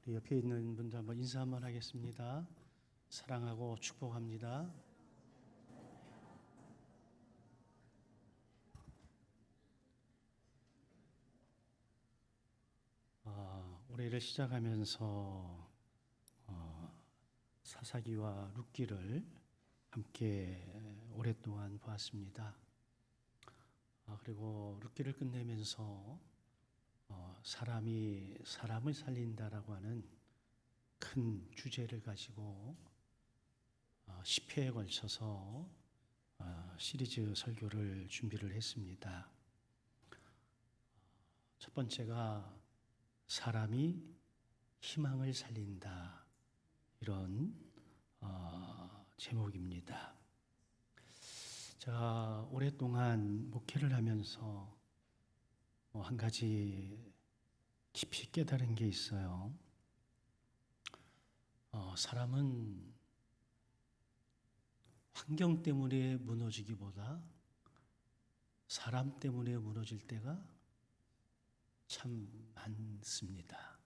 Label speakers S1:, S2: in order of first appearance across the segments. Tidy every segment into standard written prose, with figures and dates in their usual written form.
S1: 우리 옆에 있는 분들 한번 인사 한번 하겠습니다. 사랑하고 축복합니다. 올해를 시작하면서 사사기와 룻기를 함께 오랫동안 보았습니다. 그리고 룻기를 끝내면서 사람이 사람을 살린다라고 하는 큰 주제를 가지고 10회에 걸쳐서 시리즈 설교를 준비를 했습니다. 첫 번째가 사람이 희망을 살린다, 이런 제목입니다. 제가 오랫동안 목회를 하면서 한 가지 깊이 깨달은 게 있어요. 사람은 환경 때문에 무너지기보다 사람 때문에 무너질 때가 참 많습니다.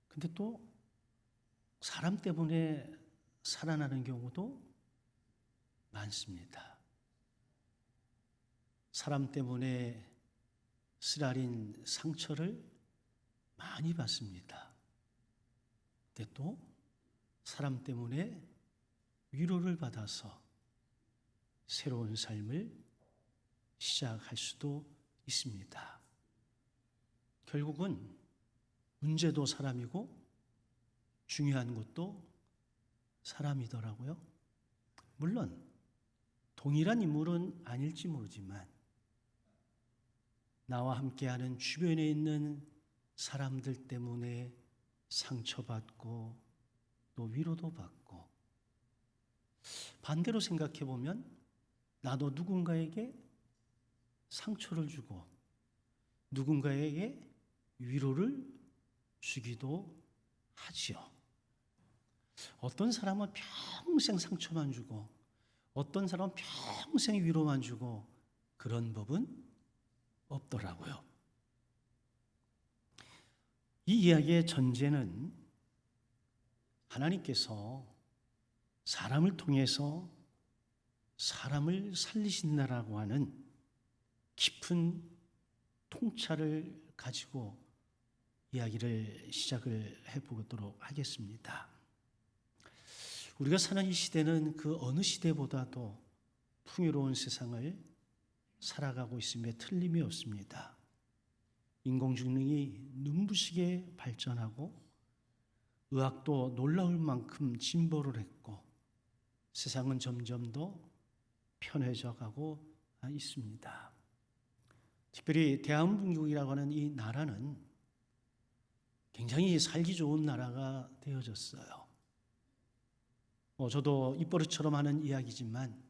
S1: 근데 또 사람 때문에 살아나는 경우도 많습니다. 사람 때문에 쓰라린 상처를 많이 받습니다. 근데 또 사람 때문에 위로를 받아서 새로운 삶을 시작할 수도 있습니다. 결국은 문제도 사람이고 중요한 것도 사람이더라고요. 물론 동일한 인물은 아닐지 모르지만 나와 함께하는 주변에 있는 사람들 때문에 상처받고 또 위로도 받고, 반대로 생각해 보면 나도 누군가에게 상처를 주고 누군가에게 위로를 주기도 하지요. 어떤 사람은 평생 상처만 주고 어떤 사람은 평생 위로만 주고, 그런 법은 없더라고요. 이 이야기의 전제는 하나님께서 사람을 통해서 사람을 살리신다라고 하는 깊은 통찰을 가지고 이야기를 시작을 해보도록 하겠습니다. 우리가 사는 이 시대는 그 어느 시대보다도 풍요로운 세상을 살아가고 있음에 틀림이 없습니다. 인공지능이 눈부시게 발전하고 의학도 놀라울 만큼 진보를 했고 세상은 점점 더 편해져 가고 있습니다. 특별히 대한민국이라고 하는 이 나라는 굉장히 살기 좋은 나라가 되어졌어요. 저도 입버릇처럼 하는 이야기지만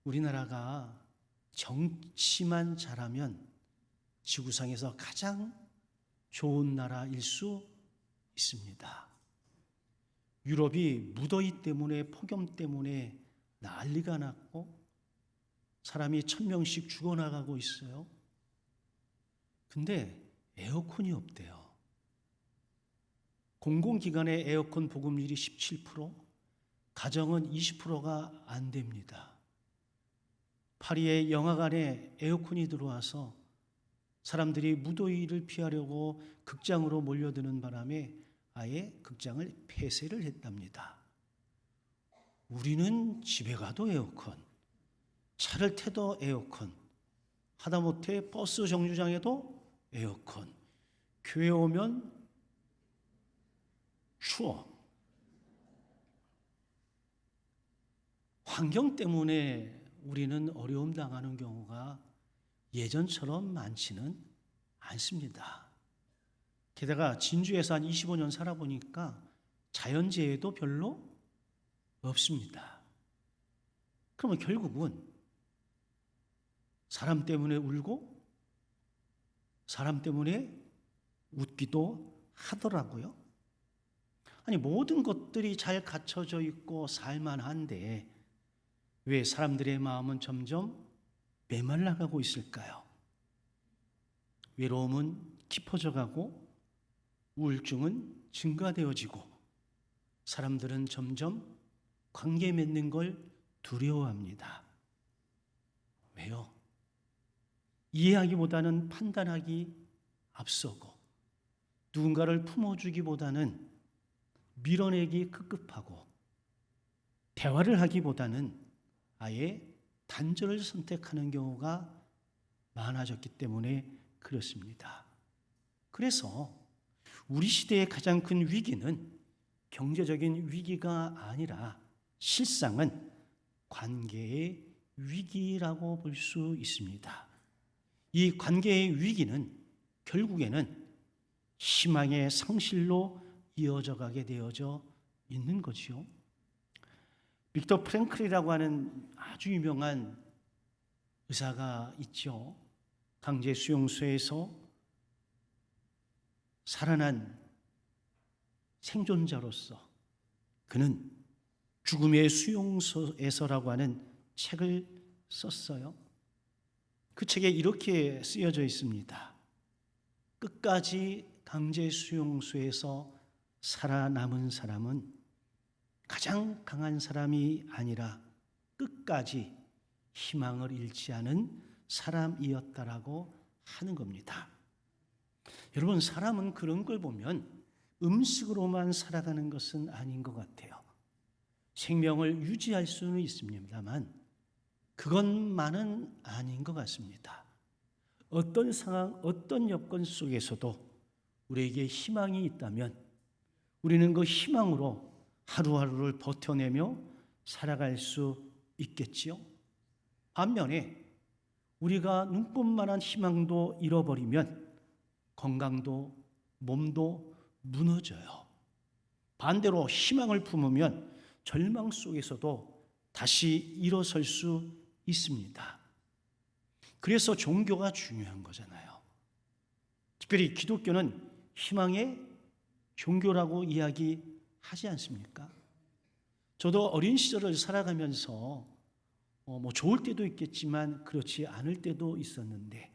S1: 우리나라가 정치만 잘하면 지구상에서 가장 좋은 나라일 수 있습니다. 유럽이 무더위 때문에 폭염 때문에 난리가 났고 사람이 1000명씩 죽어나가고 있어요. 근데 에어컨이 없대요. 공공기관의 에어컨 보급률이 17%, 가정은 20%가 안 됩니다. 파리의 영화관에 에어컨이 들어와서 사람들이 무더위를 피하려고 극장으로 몰려드는 바람에 아예 극장을 폐쇄를 했답니다. 우리는 집에 가도 에어컨, 차를 태도 에어컨, 하다못해 버스 정류장에도 에어컨, 교회 오면 추워. 환경 때문에 우리는 어려움 당하는 경우가 예전처럼 많지는 않습니다. 게다가 진주에서 한 25년 살아보니까 자연재해도 별로 없습니다. 그러면 결국은 사람 때문에 울고 사람 때문에 웃기도 하더라고요. 아니, 모든 것들이 잘 갖춰져 있고 살만한데 왜 사람들의 마음은 점점 메말라가고 있을까요? 외로움은 깊어져 가고 우울증은 증가되어지고 사람들은 점점 관계 맺는 걸 두려워합니다. 왜요? 이해하기보다는 판단하기 앞서고 누군가를 품어주기보다는 밀어내기 급급하고 대화를 하기보다는 아예 단절을 선택하는 경우가 많아졌기 때문에 그렇습니다. 그래서 우리 시대의 가장 큰 위기는 경제적인 위기가 아니라 실상은 관계의 위기라고 볼 수 있습니다. 이 관계의 위기는 결국에는 희망의 상실로 이어져 가게 되어져 있는 거지요. 빅터 프랭클이라고 하는 아주 유명한 의사가 있죠. 강제 수용소에서 살아난 생존자로서 그는 죽음의 수용소에서라고 하는 책을 썼어요. 그 책에 이렇게 쓰여져 있습니다. 끝까지 강제 수용소에서 살아남은 사람은 가장 강한 사람이 아니라 끝까지 희망을 잃지 않은 사람이었다라고 하는 겁니다. 여러분, 사람은 그런 걸 보면 음식으로만 살아가는 것은 아닌 것 같아요. 생명을 유지할 수는 있습니다만 그것만은 아닌 것 같습니다. 어떤 상황, 어떤 여건 속에서도 우리에게 희망이 있다면 우리는 그 희망으로 하루하루를 버텨내며 살아갈 수 있겠지요. 반면에 우리가 눈꽃만한 희망도 잃어버리면 건강도 몸도 무너져요. 반대로 희망을 품으면 절망 속에서도 다시 일어설 수 있습니다. 그래서 종교가 중요한 거잖아요. 특별히 기독교는 희망의 종교라고 이야기하지 않습니까? 저도 어린 시절을 살아가면서 좋을 때도 있겠지만 그렇지 않을 때도 있었는데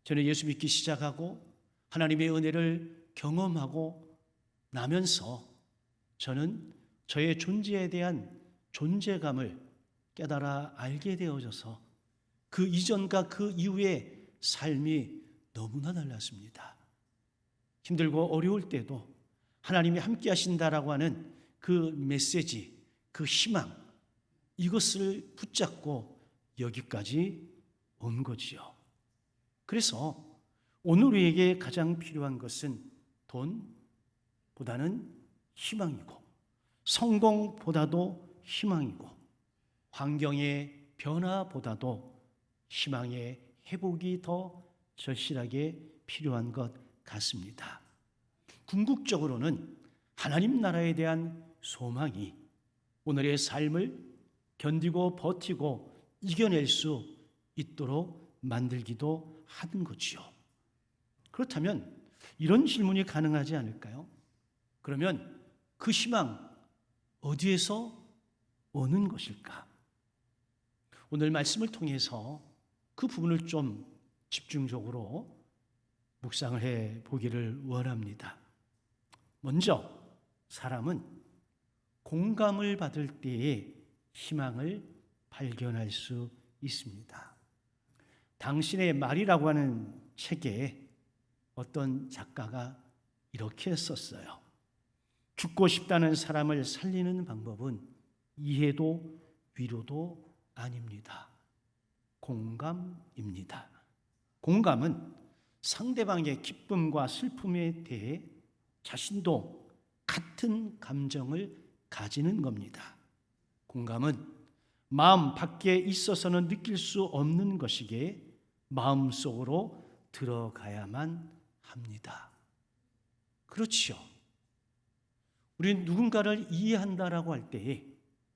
S1: 저는 예수 믿기 시작하고 하나님의 은혜를 경험하고 나면서 저는 저의 존재에 대한 존재감을 깨달아 알게 되어져서 그 이전과 그 이후의 삶이 너무나 달랐습니다. 힘들고 어려울 때도 하나님이 함께 하신다라고 하는 그 메시지, 그 희망, 이것을 붙잡고 여기까지 온 거지요. 그래서 오늘 우리에게 가장 필요한 것은 돈보다는 희망이고 성공보다도 희망이고 환경의 변화보다도 희망의 회복이 더 절실하게 필요한 것 같습니다. 궁극적으로는 하나님 나라에 대한 소망이 오늘의 삶을 견디고 버티고 이겨낼 수 있도록 만들기도 하는 거지요. 그렇다면 이런 질문이 가능하지 않을까요? 그러면 그 희망 어디에서 오는 것일까? 오늘 말씀을 통해서 그 부분을 좀 집중적으로 묵상을 해 보기를 원합니다. 먼저 사람은 공감을 받을 때에 희망을 발견할 수 있습니다. 당신의 말이라고 하는 책에 어떤 작가가 이렇게 썼어요. 죽고 싶다는 사람을 살리는 방법은 이해도 위로도 아닙니다. 공감입니다. 공감은 상대방의 기쁨과 슬픔에 대해 자신도 같은 감정을 가지는 겁니다. 공감은 마음 밖에 있어서는 느낄 수 없는 것이기에 마음속으로 들어가야만 합니다. 그렇지요. 우리는 누군가를 이해한다라고 할 때에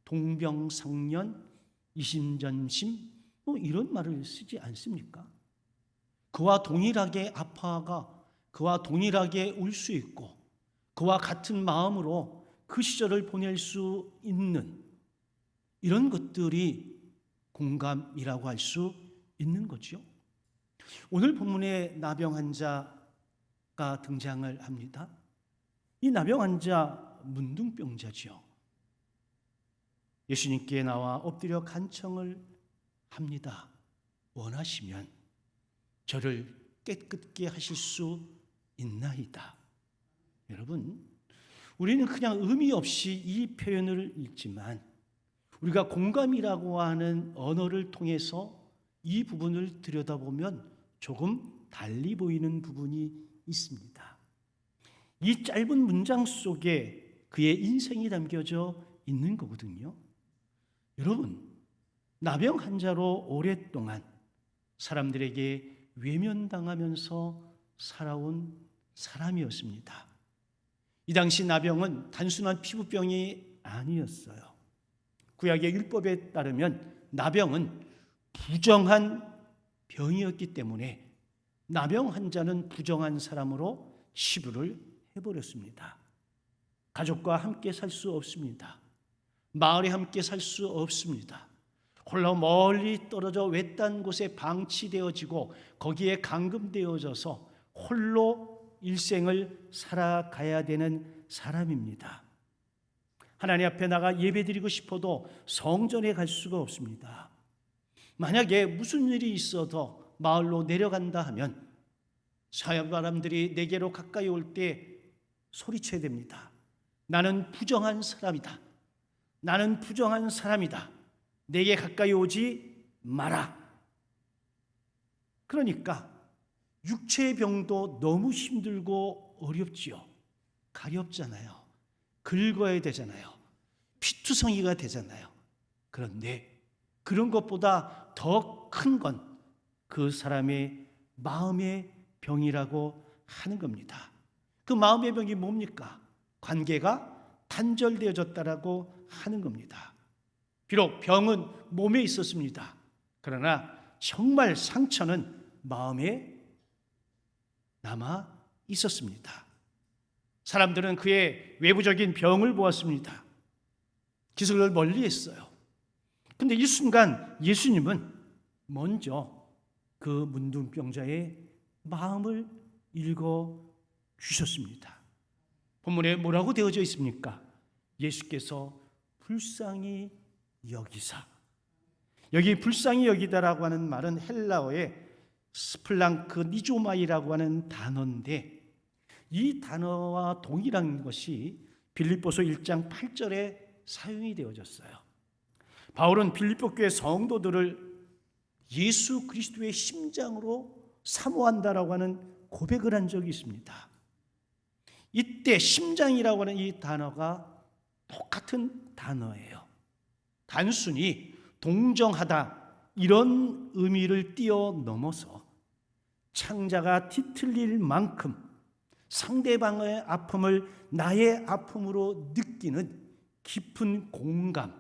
S1: 동병상련, 이심전심 이런 말을 쓰지 않습니까? 그와 동일하게 아파가 그와 동일하게 울 수 있고 그와 같은 마음으로 그 시절을 보낼 수 있는 이런 것들이 공감이라고 할 수 있는 거죠. 오늘 본문의 나병 환자 등장을 합니다. 이 나병 환자 문둥병자죠. 예수님께 나와 엎드려 간청을 합니다. 원하시면 저를 깨끗게 하실 수 있나이다. 여러분, 우리는 그냥 의미 없이 이 표현을 읽지만 우리가 공감이라고 하는 언어를 통해서 이 부분을 들여다보면 조금 달리 보이는 부분이 있습니다. 이 짧은 문장 속에 그의 인생이 담겨져 있는 거거든요. 여러분, 나병 환자로 오랫동안 사람들에게 외면당하면서 살아온 사람이었습니다. 이 당시 나병은 단순한 피부병이 아니었어요. 구약의 율법에 따르면 나병은 부정한 병이었기 때문에 나병 환자는 부정한 사람으로 치부를 해버렸습니다. 가족과 함께 살 수 없습니다. 마을에 함께 살 수 없습니다. 홀로 멀리 떨어져 외딴 곳에 방치되어지고 거기에 감금되어져서 홀로 일생을 살아가야 되는 사람입니다. 하나님 앞에 나가 예배드리고 싶어도 성전에 갈 수가 없습니다. 만약에 무슨 일이 있어도 마을로 내려간다 하면 사람들이 내게로 가까이 올 때 소리쳐야 됩니다. 나는 부정한 사람이다. 나는 부정한 사람이다. 내게 가까이 오지 마라. 그러니까 육체의 병도 너무 힘들고 어렵지요. 가렵잖아요. 긁어야 되잖아요. 피투성이가 되잖아요. 그런데 그런 것보다 더 큰 건 그 사람의 마음의 병이라고 하는 겁니다. 그 마음의 병이 뭡니까? 관계가 단절되어졌다라고 하는 겁니다. 비록 병은 몸에 있었습니다. 그러나 정말 상처는 마음에 남아 있었습니다. 사람들은 그의 외부적인 병을 보았습니다. 기술을 멀리했어요. 그런데 이 순간 예수님은 먼저 그 문둥병자의 마음을 읽어 주셨습니다. 본문에 뭐라고 되어져 있습니까? 예수께서 불쌍히 여기사. 여기 불쌍히 여기다라고 하는 말은 헬라어의 스플랑크 니조마이라고 하는 단어인데 이 단어와 동일한 것이 빌립보서 1장 8절에 사용이 되어졌어요. 바울은 빌립보 교회 성도들을 예수 그리스도의 심장으로 사모한다라고 하는 고백을 한 적이 있습니다. 이때 심장이라고 하는 이 단어가 똑같은 단어예요. 단순히 동정하다 이런 의미를 뛰어넘어서 창자가 뒤틀릴 만큼 상대방의 아픔을 나의 아픔으로 느끼는 깊은 공감,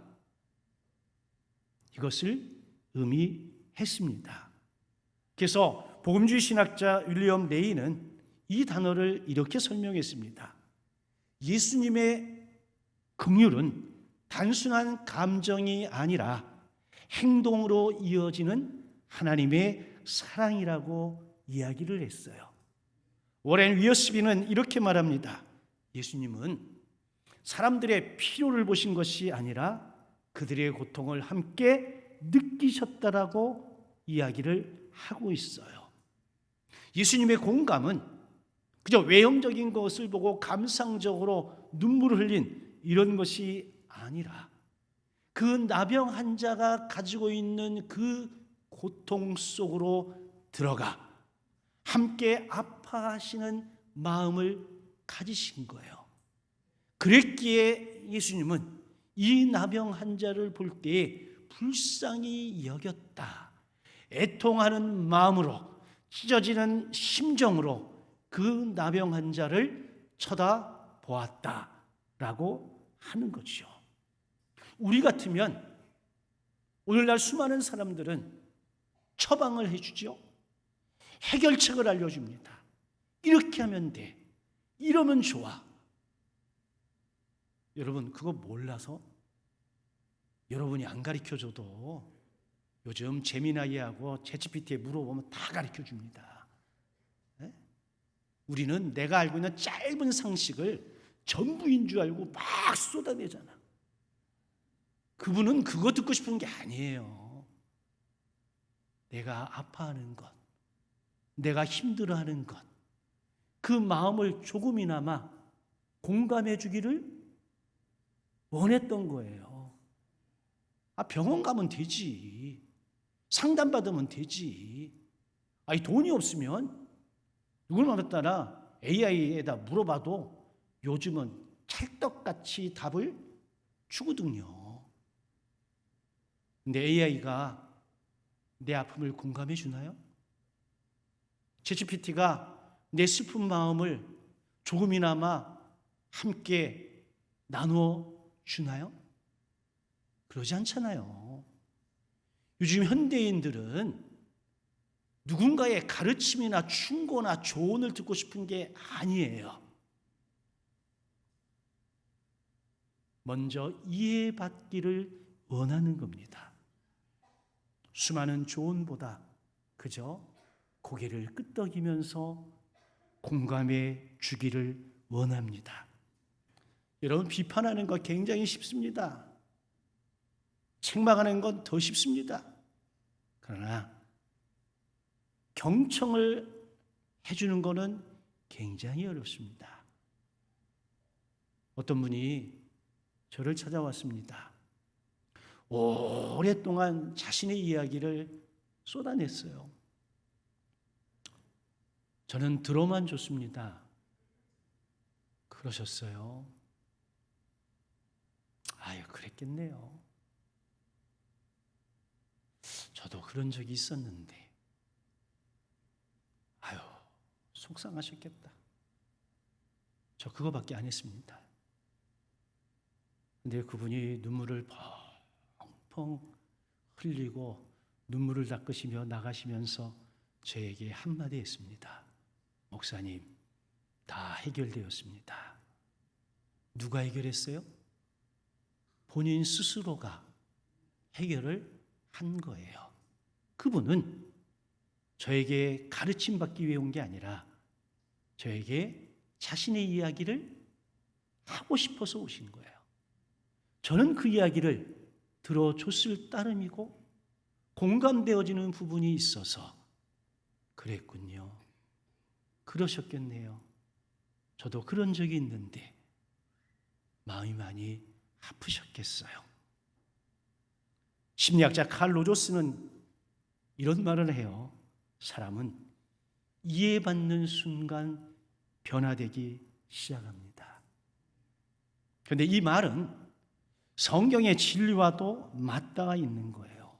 S1: 이것을 의미했습니다. 그래서 복음주의 신학자 윌리엄 레이는 이 단어를 이렇게 설명했습니다. 예수님의 긍휼은 단순한 감정이 아니라 행동으로 이어지는 하나님의 사랑이라고 이야기를 했어요. 워렌 위어스비는 이렇게 말합니다. 예수님은 사람들의 필요를 보신 것이 아니라 그들의 고통을 함께 느끼셨다라고 이야기를 하고 있어요. 예수님의 공감은 그저 외형적인 것을 보고 감상적으로 눈물을 흘린 이런 것이 아니라 그 나병 환자가 가지고 있는 그 고통 속으로 들어가 함께 아파하시는 마음을 가지신 거예요. 그랬기에 예수님은 이 나병 환자를 볼 때에 불쌍히 여겼다. 애통하는 마음으로, 찢어지는 심정으로 그 나병 환자를 쳐다보았다라고 하는 거죠. 우리 같으면 오늘날 수많은 사람들은 처방을 해주죠. 해결책을 알려줍니다. 이렇게 하면 돼. 이러면 좋아. 여러분, 그거 몰라서 여러분이 안 가르쳐줘도 요즘 제미나이하고 챗GPT에 물어보면 다 가르쳐줍니다. 네? 우리는 내가 알고 있는 짧은 상식을 전부인 줄 알고 막 쏟아내잖아. 그분은 그거 듣고 싶은 게 아니에요. 내가 아파하는 것, 내가 힘들어하는 것, 그 마음을 조금이나마 공감해 주기를 원했던 거예요. 병원 가면 되지. 상담받으면 되지. 돈이 없으면 누굴 만났다나 AI에다 물어봐도 요즘은 찰떡같이 답을 주거든요. 근데 AI가 내 아픔을 공감해 주나요? 챗GPT가 내 슬픈 마음을 조금이나마 함께 나누어 주나요? 그러지 않잖아요. 요즘 현대인들은 누군가의 가르침이나 충고나 조언을 듣고 싶은 게 아니에요. 먼저 이해받기를 원하는 겁니다. 수많은 조언보다 그저 고개를 끄덕이면서 공감해 주기를 원합니다. 여러분, 비판하는 거 굉장히 쉽습니다. 책망하는 건 더 쉽습니다. 그러나 경청을 해주는 것은 굉장히 어렵습니다. 어떤 분이 저를 찾아왔습니다. 오랫동안 자신의 이야기를 쏟아냈어요. 저는 들어만 줬습니다. 그러셨어요. 그랬겠네요. 저도 그런 적이 있었는데 속상하셨겠다. 저 그거밖에 안 했습니다. 근데 그분이 눈물을 펑펑 흘리고 눈물을 닦으시며 나가시면서 저에게 한마디 했습니다. 목사님, 다 해결되었습니다. 누가 해결했어요? 본인 스스로가 해결을 한 거예요. 그분은 저에게 가르침 받기 위해 온 게 아니라 저에게 자신의 이야기를 하고 싶어서 오신 거예요. 저는 그 이야기를 들어줬을 따름이고 공감되어지는 부분이 있어서 그랬군요. 그러셨겠네요. 저도 그런 적이 있는데 마음이 많이 아프셨겠어요. 심리학자 칼 로저스는 이런 말을 해요. 사람은 이해받는 순간 변화되기 시작합니다. 그런데 이 말은 성경의 진리와도 맞닿아 있는 거예요.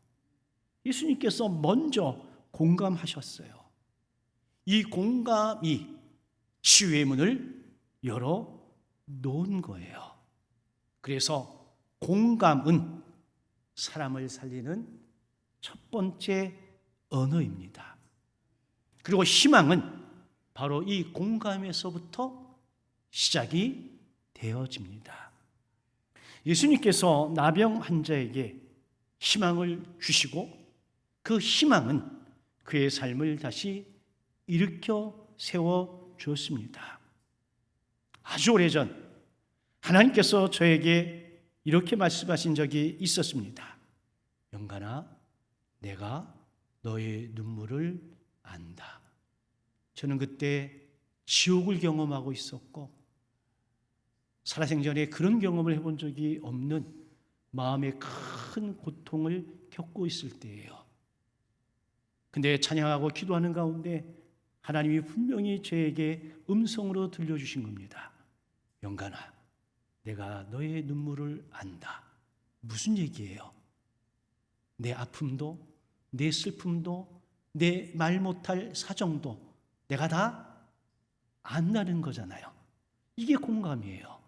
S1: 예수님께서 먼저 공감하셨어요. 이 공감이 치유의 문을 열어 놓은 거예요. 그래서 공감은 사람을 살리는 첫 번째 언어입니다. 그리고 희망은 바로 이 공감에서부터 시작이 되어집니다. 예수님께서 나병 환자에게 희망을 주시고 그 희망은 그의 삶을 다시 일으켜 세워 주었습니다. 아주 오래전 하나님께서 저에게 이렇게 말씀하신 적이 있었습니다. 영간아, 내가 너의 눈물을 안다. 저는 그때 지옥을 경험하고 있었고 살아생전에 그런 경험을 해본 적이 없는 마음의 큰 고통을 겪고 있을 때예요. 근데 찬양하고 기도하는 가운데 하나님이 분명히 저에게 음성으로 들려주신 겁니다. 영간아, 내가 너의 눈물을 안다. 무슨 얘기예요? 내 아픔도, 내 슬픔도, 내 말 못할 사정도 내가 다 안다는 거잖아요. 이게 공감이에요.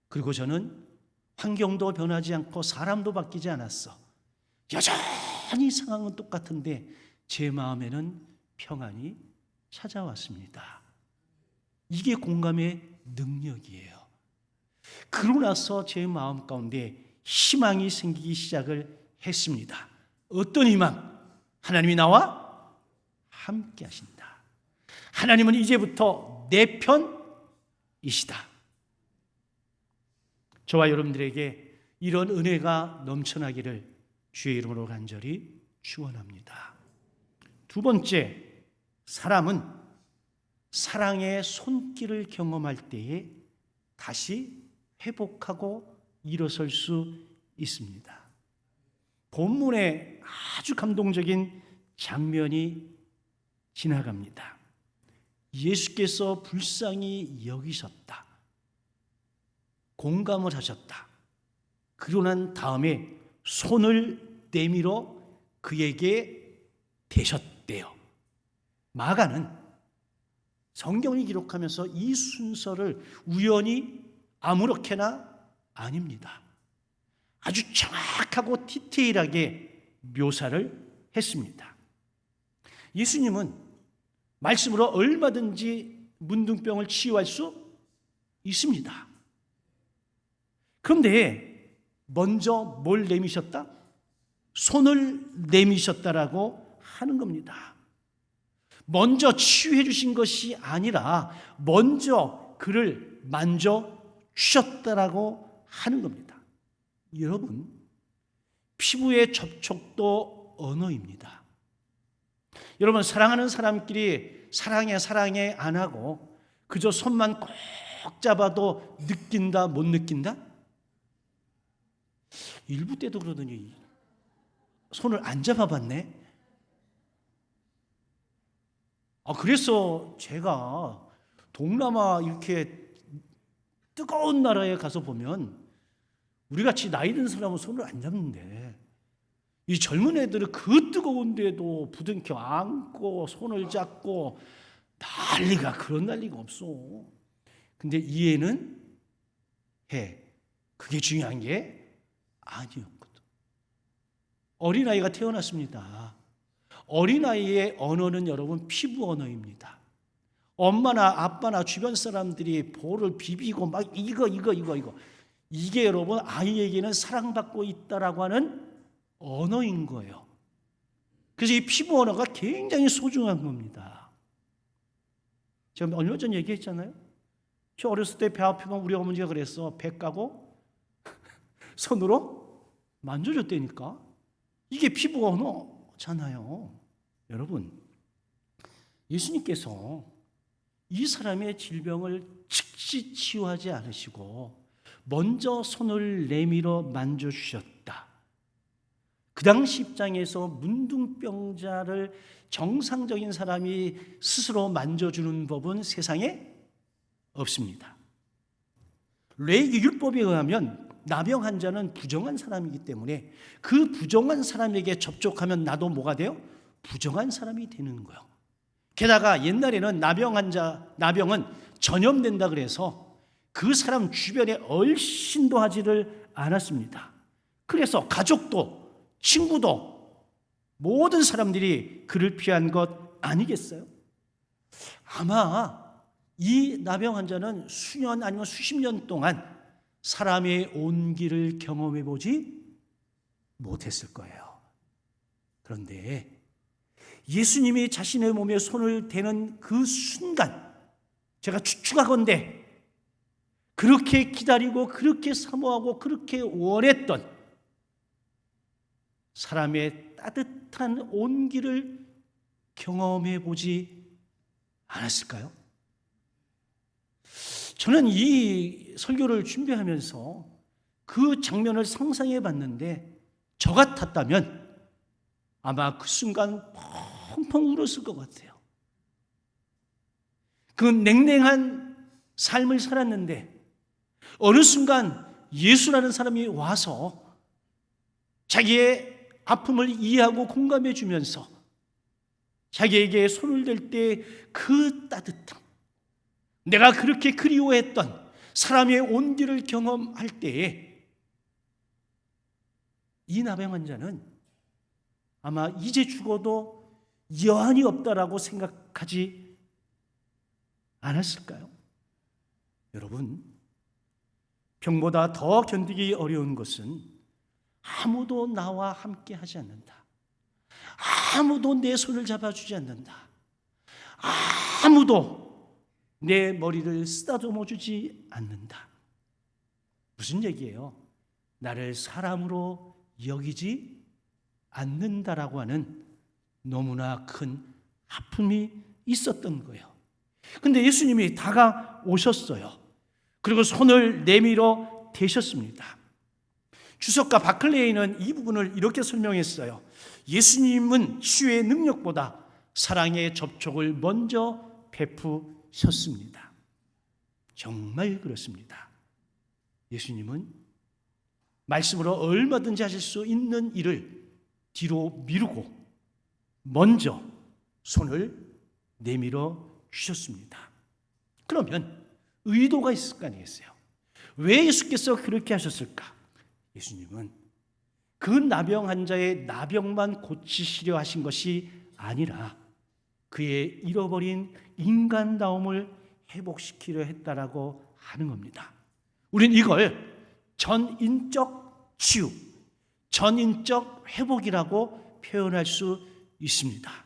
S1: 그리고 저는 환경도 변하지 않고 사람도 바뀌지 않았어. 여전히 상황은 똑같은데 제 마음에는 평안이 찾아왔습니다. 이게 공감의 능력이에요. 그러고 나서 제 마음 가운데 희망이 생기기 시작을 했습니다. 어떤 희망? 하나님이 나와 함께 하신다. 하나님은 이제부터 내 편이시다. 저와 여러분들에게 이런 은혜가 넘쳐나기를 주의 이름으로 간절히 축원합니다. 두 번째, 사람은 사랑의 손길을 경험할 때에 다시 회복하고 일어설 수 있습니다. 본문에 아주 감동적인 장면이 지나갑니다. 예수께서 불쌍히 여기셨다. 공감을 하셨다. 그러고 난 다음에 손을 내밀어 그에게 대셨대요. 마가는 성경이 기록하면서 이 순서를 우연히 아무렇게나 아닙니다. 아주 정확하고 디테일하게 묘사를 했습니다. 예수님은 말씀으로 얼마든지 문둥병을 치유할 수 있습니다. 그런데 먼저 뭘 내미셨다? 손을 내미셨다라고 하는 겁니다. 먼저 치유해 주신 것이 아니라 먼저 그를 만져 주셨다라고 하는 겁니다. 여러분, 피부의 접촉도 언어입니다. 여러분, 사랑하는 사람끼리 사랑해 안 하고 그저 손만 꼭 잡아도 느낀다 못 느낀다? 일부 때도 그러더니 손을 안 잡아봤네. 그래서 제가 동남아 이렇게 뜨거운 나라에 가서 보면 우리같이 나이 든 사람은 손을 안 잡는데 이 젊은 애들은 그 뜨거운 데도 부둥켜 안고 손을 잡고 난리가, 그런 난리가 없어. 근데 이해는 해. 그게 중요한 게 아니었거든. 어린아이가 태어났습니다. 어린아이의 언어는 여러분 피부 언어입니다. 엄마나 아빠나 주변 사람들이 볼을 비비고 막 이거 이게 여러분 아이에게는 사랑받고 있다라고 하는 언어인 거예요. 그래서 이 피부 언어가 굉장히 소중한 겁니다. 제가 얼마 전 얘기했잖아요. 저 어렸을 때 배 아프면 우리 어머니가 그랬어. 배 까고 손으로 만져줬다니까. 이게 피부 언어잖아요. 여러분, 예수님께서 이 사람의 질병을 즉시 치유하지 않으시고 먼저 손을 내밀어 만져주셨다. 그 당시 입장에서 문둥병자를 정상적인 사람이 스스로 만져주는 법은 세상에 없습니다. 레위기 율법에 의하면 나병 환자는 부정한 사람이기 때문에 그 부정한 사람에게 접촉하면 나도 뭐가 돼요? 부정한 사람이 되는 거예요. 게다가 옛날에는 나병은 전염된다 그래서 그 사람 주변에 얼씬도 하지를 않았습니다. 그래서 가족도 친구도 모든 사람들이 그를 피한 것 아니겠어요? 아마 이 나병 환자는 수년 아니면 수십 년 동안 사람의 온기를 경험해 보지 못했을 거예요. 그런데 예수님이 자신의 몸에 손을 대는 그 순간, 제가 추측하건대 그렇게 기다리고 그렇게 사모하고 그렇게 원했던 사람의 따뜻한 온기를 경험해 보지 않았을까요? 저는 이 설교를 준비하면서 그 장면을 상상해 봤는데 저 같았다면 아마 그 순간 펑펑 울었을 것 같아요. 그 냉랭한 삶을 살았는데 어느 순간 예수라는 사람이 와서 자기의 아픔을 이해하고 공감해 주면서 자기에게 손을 댈 때 그 따뜻함, 내가 그렇게 그리워했던 사람의 온기를 경험할 때에 이 나병 환자는 아마 이제 죽어도 여한이 없다라고 생각하지 않았을까요? 여러분, 병보다 더 견디기 어려운 것은 아무도 나와 함께 하지 않는다. 아무도 내 손을 잡아주지 않는다. 아무도 내 머리를 쓰다듬어 주지 않는다. 무슨 얘기예요? 나를 사람으로 여기지 않는다라고 하는 너무나 큰 아픔이 있었던 거예요. 근데 예수님이 다가오셨어요. 그리고 손을 내밀어 대셨습니다. 주석가 바클레이는 이 부분을 이렇게 설명했어요. 예수님은 치유의 능력보다 사랑의 접촉을 먼저 베푸셨습니다. 정말 그렇습니다. 예수님은 말씀으로 얼마든지 하실 수 있는 일을 뒤로 미루고 먼저 손을 내밀어 주셨습니다. 그러면 의도가 있을 거 아니겠어요? 왜 예수께서 그렇게 하셨을까? 예수님은 그 나병 환자의 나병만 고치시려 하신 것이 아니라 그의 잃어버린 인간다움을 회복시키려 했다라고 하는 겁니다. 우린 이걸 전인적 치유, 전인적 회복이라고 표현할 수 있습니다.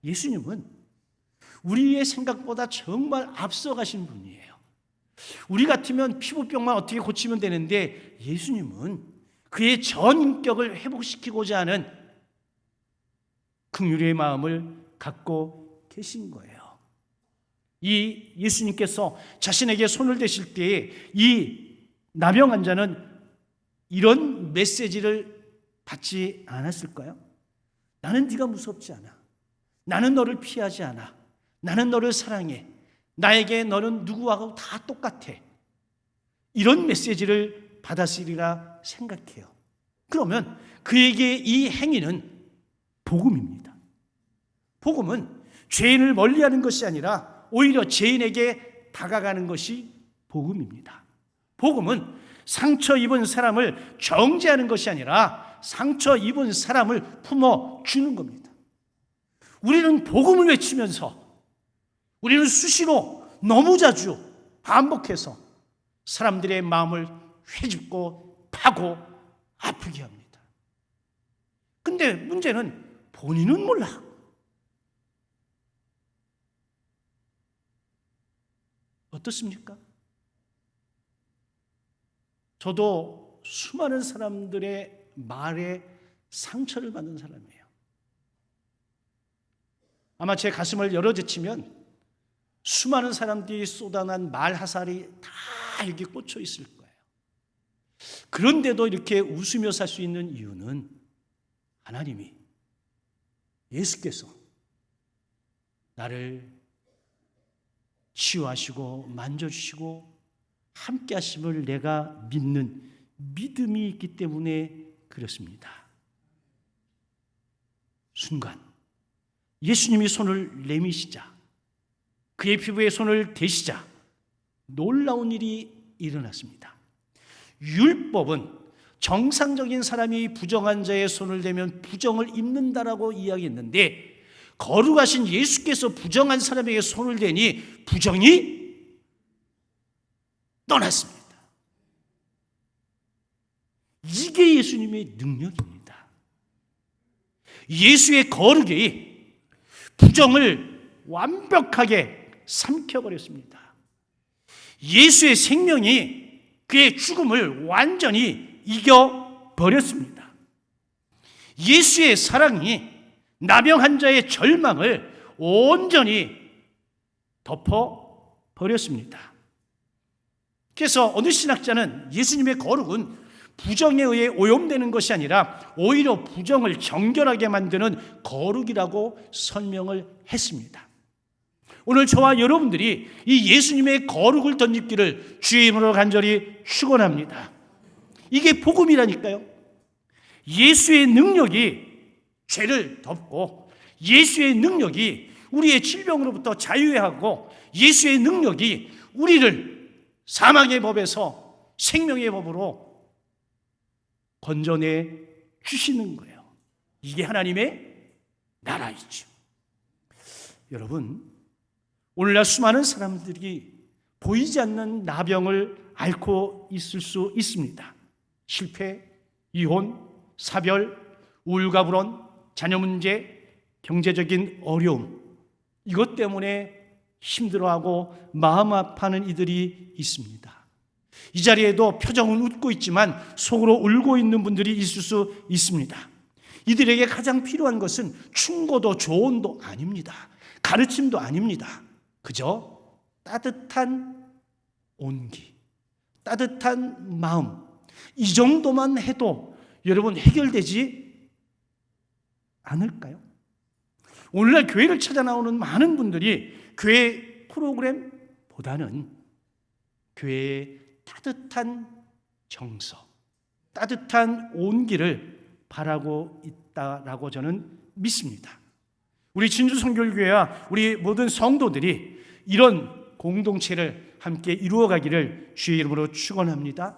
S1: 예수님은 우리의 생각보다 정말 앞서가신 분이에요. 우리 같으면 피부병만 어떻게 고치면 되는데 예수님은 그의 전인격을 회복시키고자 하는 긍휼의 마음을 갖고 계신 거예요. 이 예수님께서 자신에게 손을 대실 때에 이 나병 환자는 이런 메시지를 받지 않았을까요? 나는 네가 무섭지 않아. 나는 너를 피하지 않아. 나는 너를 사랑해. 나에게 너는 누구하고 다 똑같아. 이런 메시지를 받았으리라 생각해요. 그러면 그에게 이 행위는 복음입니다. 복음은 죄인을 멀리하는 것이 아니라 오히려 죄인에게 다가가는 것이 복음입니다. 복음은 상처 입은 사람을 정죄하는 것이 아니라 상처 입은 사람을 품어주는 겁니다. 우리는 복음을 외치면서 우리는 수시로 너무 자주 반복해서 사람들의 마음을 회집고 파고 아프게 합니다. 근데 문제는 본인은 몰라. 어떻습니까? 저도 수많은 사람들의 말에 상처를 받는 사람이에요. 아마 제 가슴을 열어제치면 수많은 사람들이 쏟아난 말하살이 다 여기 꽂혀 있을 거예요. 그런데도 이렇게 웃으며 살 수 있는 이유는 하나님이, 예수께서 나를 치유하시고 만져주시고 함께 하심을 내가 믿는 믿음이 있기 때문에 그렇습니다. 순간 예수님이 손을 내미시자, 그의 피부에 손을 대시자 놀라운 일이 일어났습니다. 율법은 정상적인 사람이 부정한 자의 손을 대면 부정을 입는다라고 이야기했는데 거룩하신 예수께서 부정한 사람에게 손을 대니 부정이 떠났습니다. 이게 예수님의 능력입니다. 예수의 거룩이 부정을 완벽하게 삼켜버렸습니다. 예수의 생명이 그의 죽음을 완전히 이겨버렸습니다. 예수의 사랑이 나병 환자의 절망을 온전히 덮어버렸습니다. 그래서 어느 신학자는 예수님의 거룩은 부정에 의해 오염되는 것이 아니라 오히려 부정을 정결하게 만드는 거룩이라고 설명을 했습니다. 오늘 저와 여러분들이 이 예수님의 거룩을 덧입기를 주의 이름으로 간절히 축원합니다. 이게 복음이라니까요. 예수의 능력이 죄를 덮고 예수의 능력이 우리의 질병으로부터 자유해 하고 예수의 능력이 우리를 사망의 법에서 생명의 법으로 건져내 주시는 거예요. 이게 하나님의 나라이죠. 여러분, 오늘날 수많은 사람들이 보이지 않는 나병을 앓고 있을 수 있습니다. 실패, 이혼, 사별, 우울과 불안, 자녀 문제, 경제적인 어려움, 이것 때문에 힘들어하고 마음 아파하는 이들이 있습니다. 이 자리에도 표정은 웃고 있지만 속으로 울고 있는 분들이 있을 수 있습니다. 이들에게 가장 필요한 것은 충고도 조언도 아닙니다. 가르침도 아닙니다. 그저 따뜻한 온기, 따뜻한 마음, 이 정도만 해도 여러분 해결되지 않을까요? 오늘날 교회를 찾아 나오는 많은 분들이 교회 프로그램보다는 교회의 따뜻한 정서, 따뜻한 온기를 바라고 있다라고 저는 믿습니다. 우리 진주성결교회와 우리 모든 성도들이 이런 공동체를 함께 이루어가기를 주의 이름으로 축원합니다.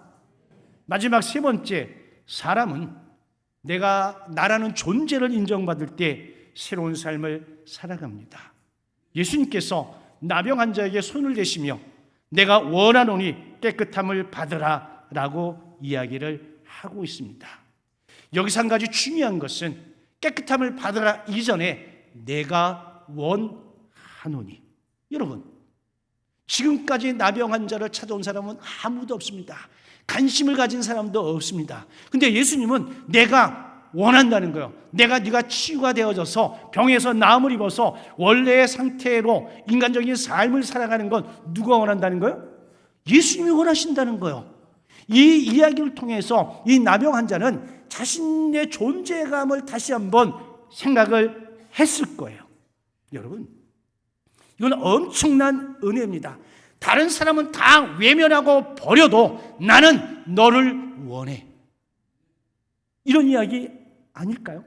S1: 마지막 세 번째, 사람은 내가 나라는 존재를 인정받을 때 새로운 삶을 살아갑니다. 예수님께서 나병 환자에게 손을 대시며 내가 원하노니 깨끗함을 받으라 라고 이야기를 하고 있습니다. 여기서 한 가지 중요한 것은 깨끗함을 받으라 이전에 내가 원하노니. 여러분, 지금까지 나병 환자를 찾아온 사람은 아무도 없습니다. 관심을 가진 사람도 없습니다. 근데 예수님은 내가 원한다는 거예요. 네가 치유가 되어져서 병에서 나음을 입어서 원래의 상태로 인간적인 삶을 살아가는 건 누가 원한다는 거예요? 예수님이 원하신다는 거예요. 이 이야기를 통해서 이 나병 환자는 자신의 존재감을 다시 한번 생각을 했을 거예요. 여러분, 이건 엄청난 은혜입니다. 다른 사람은 다 외면하고 버려도 나는 너를 원해. 이런 이야기 아닐까요?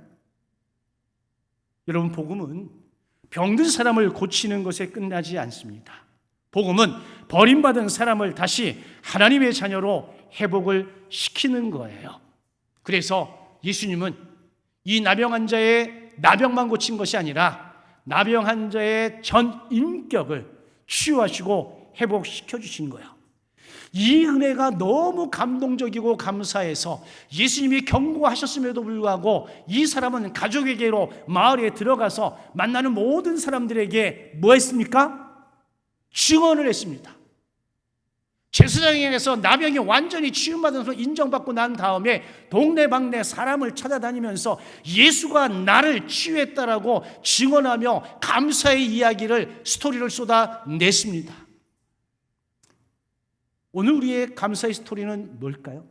S1: 여러분, 복음은 병든 사람을 고치는 것에 끝나지 않습니다. 복음은 버림받은 사람을 다시 하나님의 자녀로 회복을 시키는 거예요. 그래서 예수님은 이 나병 환자의 나병만 고친 것이 아니라 나병 환자의 전 인격을 치유하시고 회복시켜 주신 거예요. 이 은혜가 너무 감동적이고 감사해서 예수님이 경고하셨음에도 불구하고 이 사람은 가족에게로 마을에 들어가서 만나는 모든 사람들에게 뭐 했습니까? 증언을 했습니다. 제사장에게서 나병이 완전히 치유받은 것으로 인정받고 난 다음에 동네방네 사람을 찾아다니면서 예수가 나를 치유했다라고 증언하며 감사의 이야기를, 스토리를 쏟아냈습니다. 오늘 우리의 감사의 스토리는 뭘까요?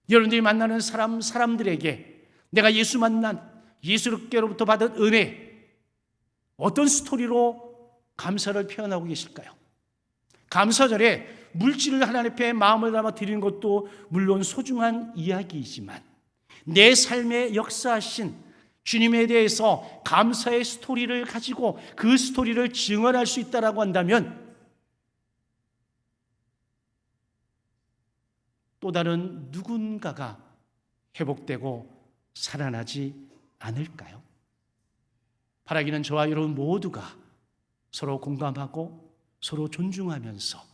S1: 여러분들이 만나는 사람들에게 내가 예수 만난, 예수께로부터 받은 은혜, 어떤 스토리로 감사를 표현하고 계실까요? 감사절에 물질을 하나님 앞에 마음을 담아 드리는 것도 물론 소중한 이야기이지만 내 삶에 역사하신 주님에 대해서 감사의 스토리를 가지고 그 스토리를 증언할 수 있다라고 한다면 또 다른 누군가가 회복되고 살아나지 않을까요? 바라기는 저와 여러분 모두가 서로 공감하고 서로 존중하면서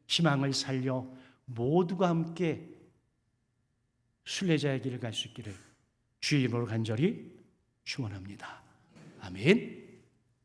S1: 희망을 살려 모두가 함께 순례자의 길을 갈 수 있기를 주의 이름으로 간절히 축원합니다. 아멘.